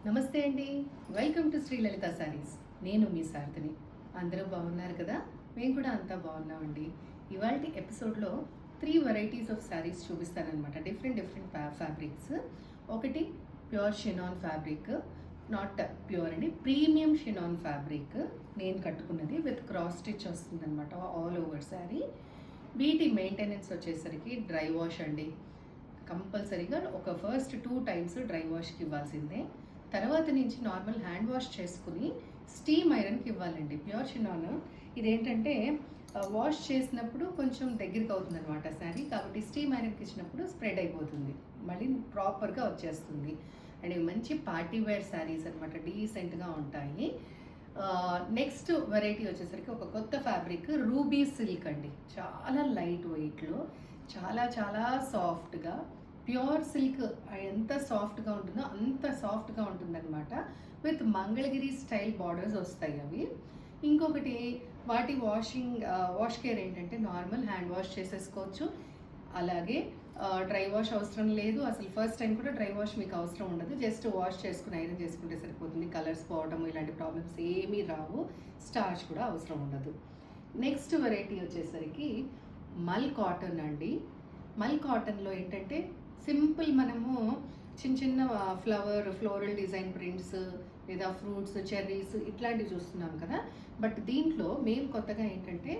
నమస్తే అండి. Welcome to Shri లలిత శారీస్. నేను మీ సారథిని. అందరూ బాగున్నారు కదా? మేము కూడా అంతా బాగున్నామండి. ఇవాల్టి ఎపిసోడ్లో 3 వెరైటీస్ ఆఫ్ శారీస్ చూపిస్తానన్నమాట. Different fabrics. ఒకటి pure chiffon fabric, not pure అండి, ప్రీమియం షినాన్ ఫ్యాబ్రిక్ నేను కట్టుకున్నది విత్ క్రాస్ స్టిచ్ వస్తుందన్నమాట ఆల్ ఓవర్ శారీ. వీటి మెయింటెనెన్స్ వచ్చేసరికి డ్రై వాష్ అండి. కంపల్సరీగా ఒక ఫస్ట్ 2 టైమ్స్ డ్రై వాష్కి ఇవ్వాల్సిందే. తర్వాత నుంచి నార్మల్ హ్యాండ్ వాష్ చేసుకుని స్టీమ్ ఐరన్కి ఇవ్వాలండి. ప్యూర్ షినాన్ ఇదేంటంటే వాష్ చేసినప్పుడు కొంచెం దగ్గరికి అవుతుంది అనమాట శారీ, కాబట్టి స్టీమ్ ఐరన్కి ఇచ్చినప్పుడు స్ప్రెడ్ అయిపోతుంది, మళ్ళీ ప్రాపర్గా వచ్చేస్తుంది. అండ్ ఇవి మంచి పార్టీ వేర్ శారీస్ అనమాట, డీసెంట్గా ఉంటాయి. నెక్స్ట్ వెరైటీ వచ్చేసరికి ఒక కొత్త ఫ్యాబ్రిక్ రూబీ సిల్క్ అండి. చాలా లైట్ వెయిట్లో, చాలా చాలా సాఫ్ట్గా, ప్యూర్ సిల్క్ ఎంత సాఫ్ట్గా ఉంటుందో అంత సాఫ్ట్గా ఉంటుందన్నమాట. విత్ మంగళగిరి స్టైల్ బార్డర్స్ వస్తాయి అవి. ఇంకొకటి వాటి వాష్ కేర్ ఏంటంటే నార్మల్ హ్యాండ్ వాష్ చేసేసుకోవచ్చు. అలాగే డ్రై వాష్ అవసరం లేదు. అసలు ఫస్ట్ టైం కూడా డ్రై వాష్ మీకు అవసరం ఉండదు. జస్ట్ వాష్ చేసుకుని ఐరన్ చేసుకుంటే సరిపోతుంది. కలర్స్ పోవడం ఇలాంటి ప్రాబ్లమ్స్ ఏమీ రావు. స్టార్చ్ కూడా అవసరం ఉండదు. నెక్స్ట్ వెరైటీ వచ్చేసరికి మల్ కాటన్ అండి. మల్ కాటన్లో ఏంటంటే సింపుల్, మనము చిన్న చిన్న ఫ్లోరల్ డిజైన్ ప్రింట్స్ లేదా ఫ్రూట్స్, చెర్రీస్ ఇట్లాంటివి చూస్తున్నాం కదా. బట్ దీంట్లో మేము కొత్తగా ఏంటంటే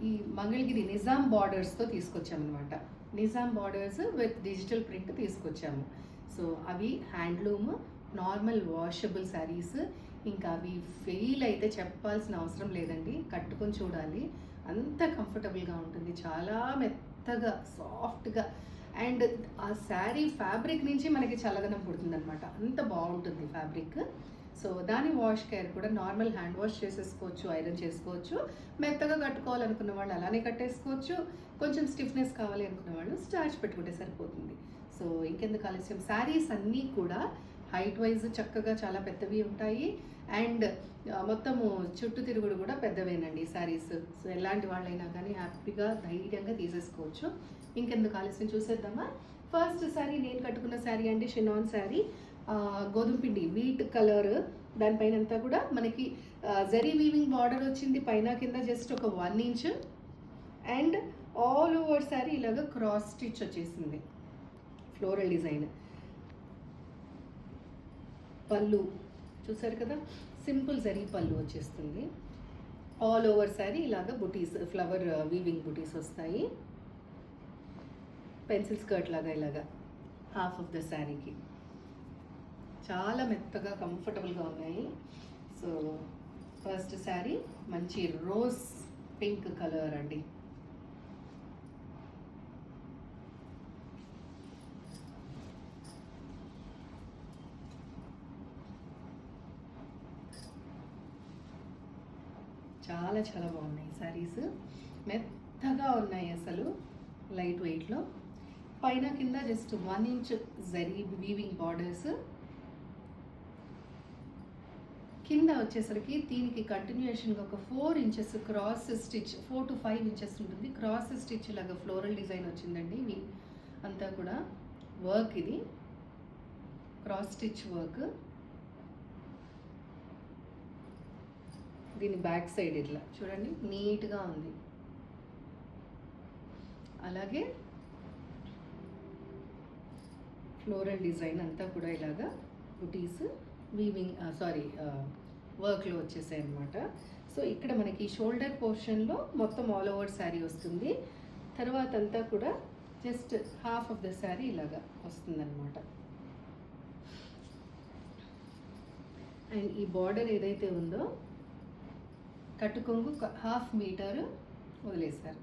ఈ మంగళగిరి నిజాం బార్డర్స్తో తీసుకొచ్చామన్నమాట. Nizam borders with digital print తీసుకొచ్చాము. సో అవి హ్యాండ్లూమ్, నార్మల్ వాషబుల్ శారీస్. ఇంకా అవి ఫెయిల్ అయితే చెప్పాల్సిన అవసరం లేదండి, కట్టుకొని చూడాలి, అంత కంఫర్టబుల్గా ఉంటుంది, చాలా మెత్తగా సాఫ్ట్గా. అండ్ ఆ శారీ ఫ్యాబ్రిక్ నుంచి మనకి చల్లదనం పుడుతుంది అనమాట, అంత బాగుంటుంది ఫ్యాబ్రిక్. సో దాని వాష్ కేర్ కూడా నార్మల్ హ్యాండ్ వాష్ చేసేసుకోవచ్చు, ఐరన్ చేసుకోవచ్చు. మెత్తగా కట్టుకోవాలనుకున్న వాళ్ళు అలానే కట్టేసుకోవచ్చు. కొంచెం స్టిఫ్నెస్ కావాలి అనుకున్న వాళ్ళు స్టార్చ్ పెట్టుకుంటే సరిపోతుంది. సో ఇంకెందుకు ఆలస్యం, శారీస్ అన్నీ కూడా హైట్ వైజ్ చక్కగా చాలా పెద్దవి ఉంటాయి. అండ్ మొత్తము చుట్టూ తిరుగుడు కూడా పెద్దవేనండి శారీస్. సో ఎలాంటి వాళ్ళైనా కానీ హ్యాపీగా ధైర్యంగా తీసేసుకోవచ్చు. ఇంకెందుకు ఆలస్యం చూసేద్దామా. ఫస్ట్ శారీ నేను కట్టుకున్న శారీ అండి, షినాన్ శారీ. గోధుమ పిండి వీట్ కలర్, దానిపైన అంతా కూడా మనకి జరీ వీవింగ్ బార్డర్ వచ్చింది, పైన కింద జస్ట్ ఒక 1 inch. And all over sari ఇలాగ క్రాస్ స్టిచ్ వచ్చేసింది, ఫ్లోరల్ డిజైన్. పళ్ళు చూసారు కదా, సింపుల్ జరీ పళ్ళు వచ్చేస్తుంది. ఆల్ ఓవర్ శారీ ఇలాగ బుటీస్, ఫ్లవర్ వీవింగ్ బుటీస్ వస్తాయి. పెన్సిల్ స్కర్ట్ లాగా ఇలాగా హాఫ్ ఆఫ్ ద శారీకి. చాలా మెత్తగా కంఫర్టబుల్గా ఉన్నాయి. సో ఫస్ట్ శారీ మంచి రోజ్ పింక్ కలర్ అండి. చాలా చాలా బాగున్నాయి శారీస్, మెత్తగా ఉన్నాయి అసలు, లైట్ వెయిట్లో. పైన కింద just 1 inch zari weaving borders. కింద వచ్చేసరికి దీనికి కంటిన్యూషన్గా ఒక 4 inches cross stitch, 4 to 5 inches ఉంటుంది క్రాస్ స్టిచ్ లాగా ఫ్లోరల్ డిజైన్ వచ్చిందండి. ఇవి అంతా కూడా వర్క్, ఇది క్రాస్ స్టిచ్ వర్క్. దీని బ్యాక్ సైడ్ ఇట్లా చూడండి, నీట్గా ఉంది. అలాగే ఫ్లోరల్ డిజైన్ అంతా కూడా ఇలాగా బుటీస్ వీవింగ్ వర్క్లో వచ్చేసాయి అనమాట. సో ఇక్కడ మనకి షోల్డర్ పోర్షన్లో మొత్తం ఆల్ ఓవర్ శారీ వస్తుంది. తర్వాత అంతా కూడా just half of the sari ఇలాగా వస్తుందన్నమాట. అండ్ ఈ బార్డర్ ఏదైతే ఉందో కట్టుకొంగు 1/2 మీటర్ వదిలేశారు,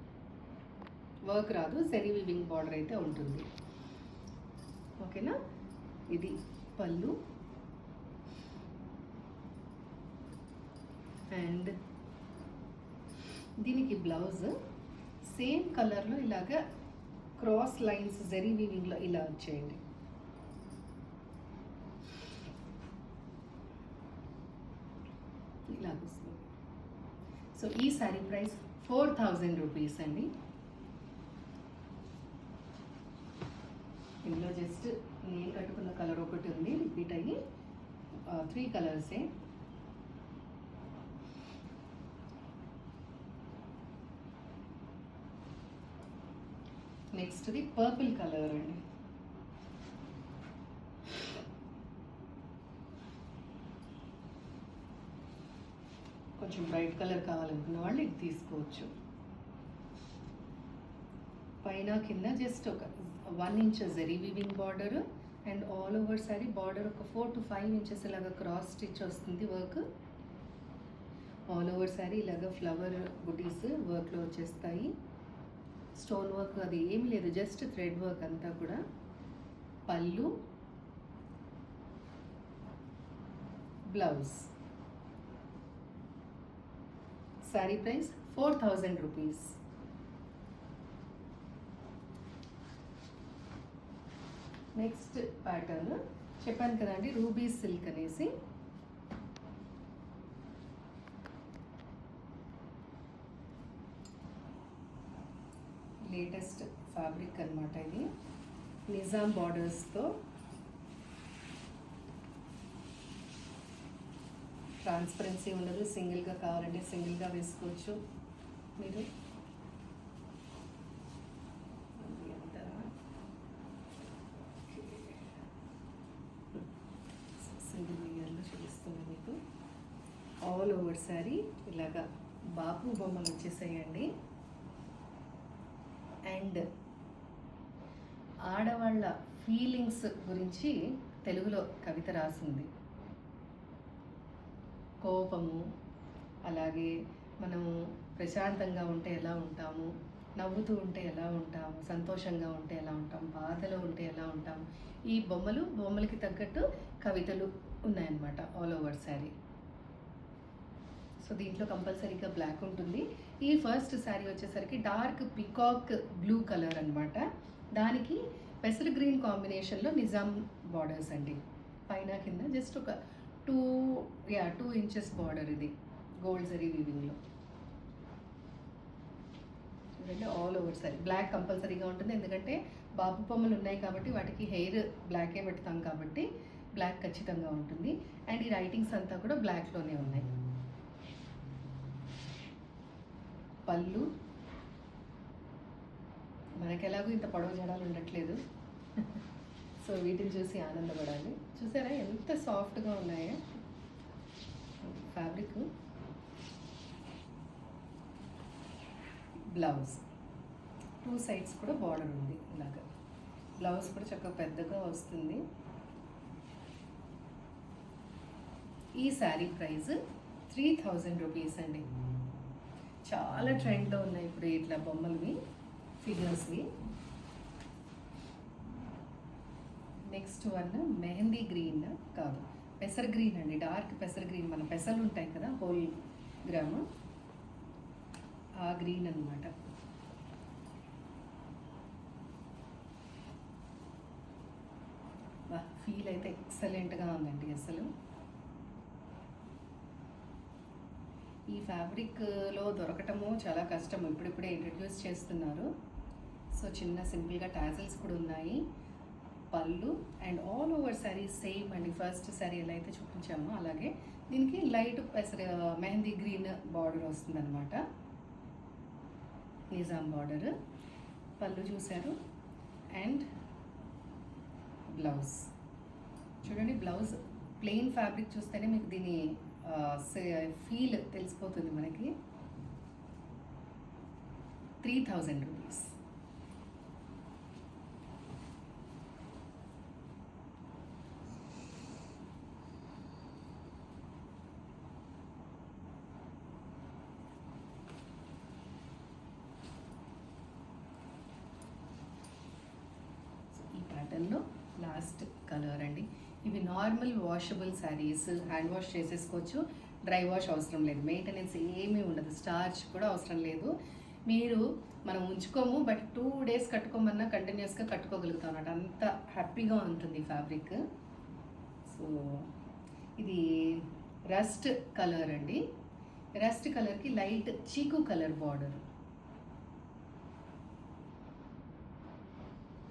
వర్క్ రాదు, జరీ వీవింగ్ బార్డర్ అయితే ఉంటుంది. ఓకేనా, ఇది పళ్ళు. అండ్ దీనికి బ్లౌజ్ సేమ్ కలర్లో ఇలాగ క్రాస్ లైన్స్ జరీ వీవింగ్లో ఇలా వచ్చేయండి. ఇలా వస్తుంది. సో ఈ శారీ ప్రైస్ 4000 రూపీస్ అండి. ఇందులో జస్ట్ నేను కట్టుకున్న కలర్ ఒకటి ఉంది రిపీట్ అయ్యి, 3 కలర్సే. నెక్స్ట్ది పర్పుల్ కలర్ అండి. కొంచెం బ్రైట్ కలర్ కావాలనుకున్న వాళ్ళు ఇది తీసుకోవచ్చు. పైన కింద జస్ట్ ఒక 1 inch zari weaving border and all over sorry border ఒక 4 to 5 ఇంచెస్ ఇలాగా క్రాస్ స్టిచ్ వస్తుంది వర్క్. ఆల్ ఓవర్ సారీ ఇలాగా ఫ్లవర్ బుటీస్ వర్క్లో వచ్చేస్తాయి. స్టోన్ వర్క్ అది ఏమి లేదు, జస్ట్ థ్రెడ్ వర్క్ అంతా కూడా. పళ్ళు, blouse. Sari price 4000 rupees. Next pattern చెప్పాను కదండి, రూబీ సిల్క్ అనేసి. లేటెస్ట్ ఫ్యాబ్రిక్ అనమాట ఇది. నిజాం బార్డర్స్తో ట్రాన్స్పరెన్సీ ఉండదు. సింగిల్గా కావాలంటే సింగిల్గా వేసుకోవచ్చు మీరు. సింగిల్ లేయర్లో చూపిస్తున్నాను మీకు. ఆల్ ఓవర్ శారీ ఇలాగా బాపు బొమ్మలు వచ్చేసాయండి. అండ్ ఆడవాళ్ళ ఫీలింగ్స్ గురించి తెలుగులో కవిత రాసింది. కోపము, అలాగే మనము ప్రశాంతంగా ఉంటే ఎలా ఉంటాము, నవ్వుతూ ఉంటే ఎలా ఉంటాము, సంతోషంగా ఉంటే ఎలా ఉంటాం, బాధలో ఉంటే ఎలా ఉంటాము. ఈ బొమ్మలకి తగ్గట్టు కవితలు ఉన్నాయన్నమాట ఆల్ ఓవర్ శారీ. సో దీంట్లో కంపల్సరీగా బ్లాక్ ఉంటుంది. ఈ ఫస్ట్ శారీ వచ్చేసరికి డార్క్ పికాక్ బ్లూ కలర్ అనమాట. దానికి పెసర్ గ్రీన్ కాంబినేషన్లో నిజాం బార్డర్స్ అండి. పైన కింద జస్ట్ ఒక 2 ఇంచెస్ బార్డర్ ఇది గోల్డ్ జరీ వీవింగ్లో. చూడండి ఆల్ ఓవర్ సారీ బ్లాక్ కంపల్సరీగా ఉంటుంది, ఎందుకంటే బాబు బొమ్మలు ఉన్నాయి కాబట్టి వాటికి హెయిర్ బ్లాకే పెడతాం కాబట్టి బ్లాక్ ఖచ్చితంగా ఉంటుంది. అండ్ ఈ రైటింగ్స్ అంతా కూడా బ్లాక్లోనే ఉన్నాయి. పళ్ళు మనకి ఎలాగో ఇంత పొడవు జడాలు ఉండట్లేదు, సో వీటిని చూసి ఆనందపడాలి. చూసారా ఎంత సాఫ్ట్గా ఉన్నాయో ఫ్యాబ్రిక్. బ్లౌజ్ 2 సైడ్స్ కూడా బార్డర్ ఉంది ఇలాగా. బ్లౌజ్ కూడా చక్కగా పెద్దగా వస్తుంది. ఈ శారీ ప్రైస్ 3000 రూపీస్ అండి. చాలా ట్రెండ్లో ఉన్నాయి ఇప్పుడు ఇట్లా బొమ్మలవి, ఫిగర్స్వి. నెక్స్ట్ వన్ మెహందీ గ్రీన్ కాదు, పెసర్ గ్రీన్ అండి. డార్క్ పెసర్ గ్రీన్, మన పెసలు ఉంటాయి కదా హోల్ గ్రామ్, ఆ గ్రీన్ అనమాట. ఫీల్ అయితే ఎక్సలెంట్గా ఉందండి అసలు. ఈ ఫ్యాబ్రిక్లో దొరకటము చాలా కష్టం, ఇప్పుడిప్పుడే ఇంట్రడ్యూస్ చేస్తున్నారు. సో చిన్న సింపుల్గా టాజిల్స్ కూడా ఉన్నాయి. పళ్ళు and all over sari same అండి. ఫస్ట్ శారీ ఎలా అయితే చూపించామో అలాగే దీనికి లైట్ మెహందీ గ్రీన్ బార్డర్ వస్తుందన్నమాట. నిజాం బార్డర్. పళ్ళు చూశారు. అండ్ బ్లౌజ్ చూడండి. బ్లౌజ్ ప్లెయిన్ ఫ్యాబ్రిక్ చూస్తేనే మీకు దీని ఫీల్ తెలిసిపోతుంది మనకి. 3000 రూపీస్. ఈ ప్యాటర్న్లో లాస్ట్ కలర్ అండి. ఇవి normal washable saris, hand wash చేసేసుకోవచ్చు, డ్రై వాష్ అవసరం లేదు, మెయింటెనెన్స్ ఏమీ ఉండదు, స్టార్చ్ కూడా అవసరం లేదు. మీరు మనం ఉంచుకోము, బట్ 2 days కట్టుకోమన్నా కంటిన్యూస్గా కట్టుకోగలుగుతాం అన్నమాట, అంత హ్యాపీగా ఉంటుంది ఫ్యాబ్రిక్. సో ఇది రస్ట్ కలర్ అండి. రస్ట్ కలర్కి లైట్ చీకు colour border.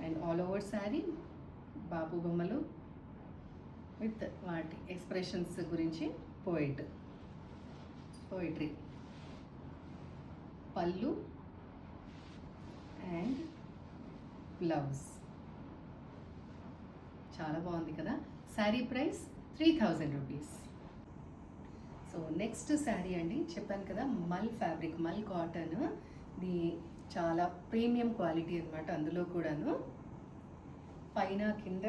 And all over sari బాబు బొమ్మలు. విత్ వాటి ఎక్స్ప్రెషన్స్ గురించి పోయిటరీ. పళ్ళు అండ్ బ్లౌజ్. చాలా బాగుంది కదా. Sari price 3000 rupees. So next sari అండి, చెప్పాను కదా మల్ ఫ్యాబ్రిక్, మల్ కాటన్. ఇది చాలా ప్రీమియం క్వాలిటీ అనమాట. అందులో కూడాను పైన కింద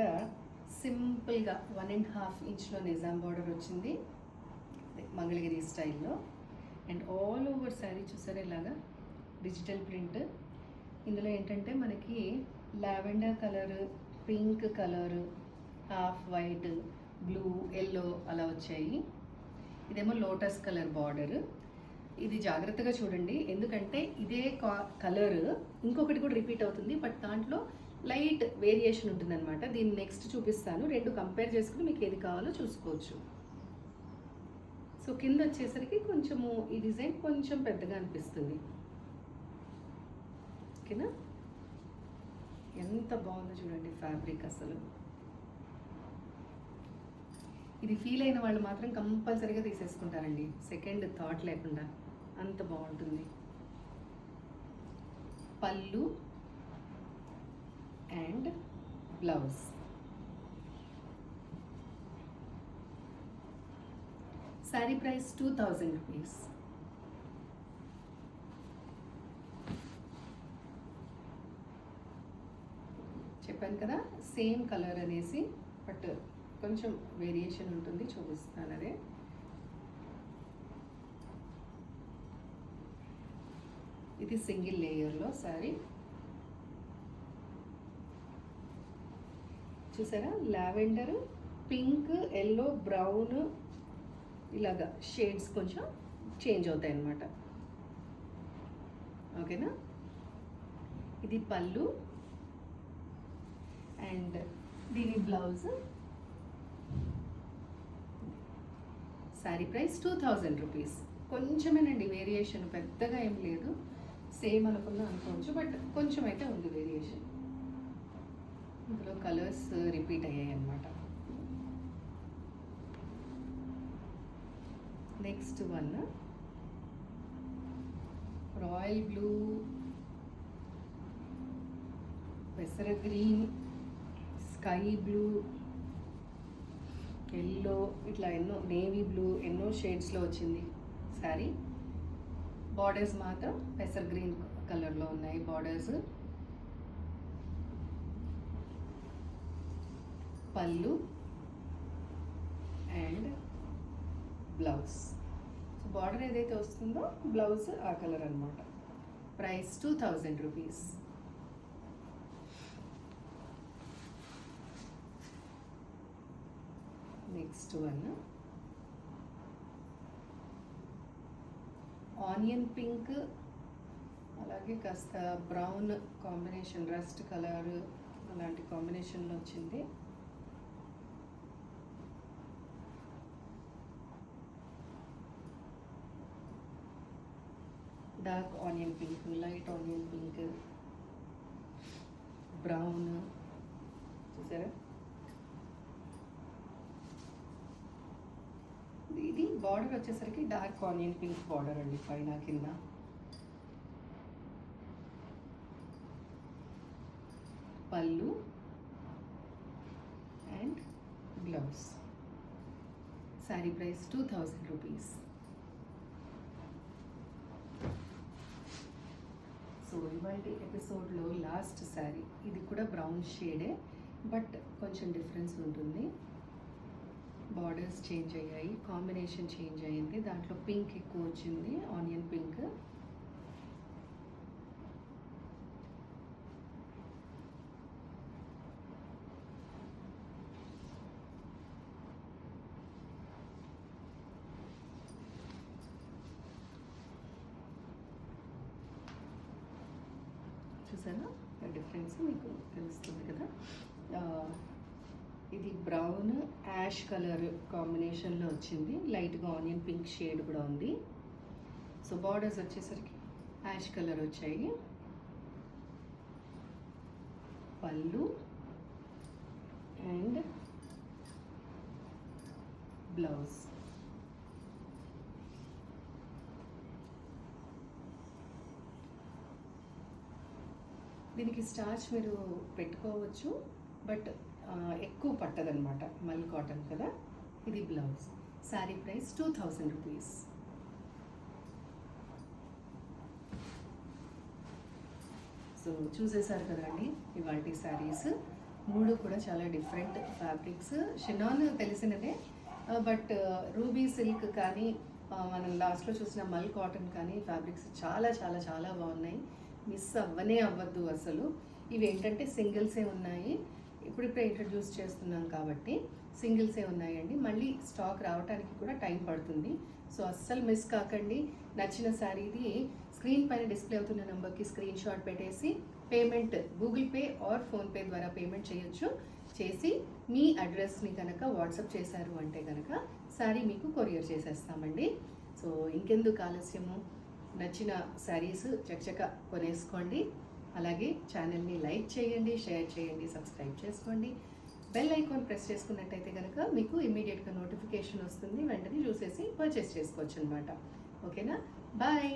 సింపుల్గా 1.5 ఇంచ్లో నిజాం బార్డర్ వచ్చింది, మంగళగిరి స్టైల్లో. అండ్ ఆల్ ఓవర్ శారీ చూసారా ఇలాగా డిజిటల్ ప్రింట్. ఇందులో ఏంటంటే మనకి lavender colour, pink colour, half white, blue, yellow అలా వచ్చాయి. ఇదేమో లోటస్ కలర్ బార్డర్. ఇది జాగ్రత్తగా చూడండి, ఎందుకంటే ఇదే కలర్ ఇంకొకటి కూడా రిపీట్ అవుతుంది, బట్ దాంట్లో లైట్ వేరియేషన్ ఉంటుందన్నమాట. దీన్ని నెక్స్ట్ చూపిస్తాను. రెండు కంపేర్ చేసుకుని మీకు ఏది కావాలో చూసుకోవచ్చు. సో కింద వచ్చేసరికి కొంచెము ఈ డిజైన్ కొంచెం పెద్దగా అనిపిస్తుంది. ఓకేనా? ఎంత బాగుందో చూడండి ఫ్యాబ్రిక్ అసలు. ఇది ఫీల్ అయిన వాళ్ళు మాత్రం కంపల్సరీగా తీసేసుకుంటారండి, సెకండ్ థాట్ లేకుండా. అంత బాగుంటుంది. పళ్ళు and blouse. Sari price 2000 rupees. చెప్పాను కదా సేమ్ కలర్ అనేసి, బట్ కొంచెం వేరియేషన్ ఉంటుంది, చూపిస్తాను అదే. ఇది సింగిల్ లేయర్లో శారీ. చూసారా, లావెండర్, పింక్, ఎల్లో, బ్రౌన్ ఇలాగా షేడ్స్ కొంచెం చేంజ్ అవుతాయి అన్నమాట. ఓకేనా? ఇది పళ్ళు అండ్ దీని బ్లౌజ్. Sari price 2000 rupees. కొంచెమేనండి వేరియేషన్, పెద్దగా ఏం లేదు. సేమ్ అనుకున్నా అనుకోవచ్చు, బట్ కొంచెం అయితే ఉంది వేరియేషన్. ఇందులో కలర్స్ రిపీట్ అయ్యాయి అన్నమాట. నెక్స్ట్ వన్ రాయల్ బ్లూ, పెసర గ్రీన్, స్కై బ్లూ, ఎల్లో, ఇట్లా ఎన్నో, నేవీ బ్లూ, ఎన్నో షేడ్స్లో వచ్చింది శారీ. బార్డర్స్ మాత్రం పెసర్ గ్రీన్ కలర్లో ఉన్నాయి బార్డర్స్. పళ్ళు అండ్ బ్లౌజ్. సో బార్డర్ ఏదైతే వస్తుందో బ్లౌజ్ ఆ కలర్ అనమాట. Price 2000 rupees. Next one onion pink, అలాగే కాస్త బ్రౌన్ కాంబినేషన్, రస్ట్ కలర్ అలాంటి కాంబినేషన్లో వచ్చింది. Dark onion pink, light onion pink, brown. చూసారా, ఇది బార్డర్ వచ్చేసరికి డార్క్ ఆనియన్ పింక్ బార్డర్ అండి, పైన కింద. పళ్ళు and blouse. Sari price 2000 rupees. So ఇవాళ ఎపిసోడ్లో లాస్ట్ శారీ, ఇది కూడా బ్రౌన్ షేడే, బట్ కొంచెం డిఫరెన్స్ ఉంటుంది. బార్డర్స్ చేంజ్ అయ్యాయి, కాంబినేషన్ చేంజ్ అయ్యింది. దాంట్లో పింక్ ఎక్కువ వచ్చింది, ఆనియన్ పింక్. చూసారా డిఫరెన్స్ మీకు తెలుస్తుంది కదా. ఇది బ్రౌన్ యాష్ కలర్ కాంబినేషన్లో వచ్చింది, లైట్గా ఆనియన్ పింక్ షేడ్ కూడా ఉంది. సో బార్డర్స్ వచ్చేసరికి యాష్ కలర్ వచ్చాయి. పళ్ళు అండ్ బ్లౌజ్. దీనికి స్టార్చ్ మీరు పెట్టుకోవచ్చు, బట్ ఎక్కువ పట్టదనమాట, మల్ కాటన్ కదా. ఇది blouse. Sari price 2000 rupees. So చూసేసారు కదండి ఇవాల్టి శారీస్. 3 కూడా చాలా డిఫరెంట్ ఫ్యాబ్రిక్స్. షినాన్ తెలిసినదే, బట్ రూబీ సిల్క్ కానీ మనం లాస్ట్లో చూసిన మల్ కాటన్ కానీ ఫ్యాబ్రిక్స్ చాలా చాలా చాలా బాగున్నాయి. మిస్ అవ్వనే అవ్వద్దు అసలు. ఇవి ఏంటంటే సింగిల్సే ఉన్నాయి, ఇప్పుడిప్పుడే ఇంట్రడ్యూస్ చేస్తున్నాం కాబట్టి సింగిల్సే ఉన్నాయండి. మళ్ళీ స్టాక్ రావడానికి కూడా టైం పడుతుంది. సో అస్సలు మిస్ కాకండి. నచ్చిన శారీది స్క్రీన్ పైన డిస్ప్లే అవుతున్న నెంబర్కి స్క్రీన్ షాట్ పెట్టేసి payment Google pay are PhonePe ద్వారా పేమెంట్ చేయొచ్చు. చేసి మీ అడ్రస్ని కనుక వాట్సాప్ చేశారు అంటే కనుక శారీ మీకు కొరియర్ చేసేస్తామండి. సో ఇంకెందుకు ఆలస్యము, నచ్చిన శారీస్ చకచక కొనేసుకోండి. అలాగే ఛానల్ని లైక్ చేయండి, షేర్ చేయండి, సబ్స్క్రైబ్ చేసుకోండి. బెల్ ఐకాన్ ప్రెస్ చేసుకున్నట్టయితే కనుక మీకు ఇమీడియట్గా నోటిఫికేషన్ వస్తుంది, వెంటనే చూసేసి పర్చేస్ చేసుకోవచ్చు అనమాట. ఓకేనా? బాయ్.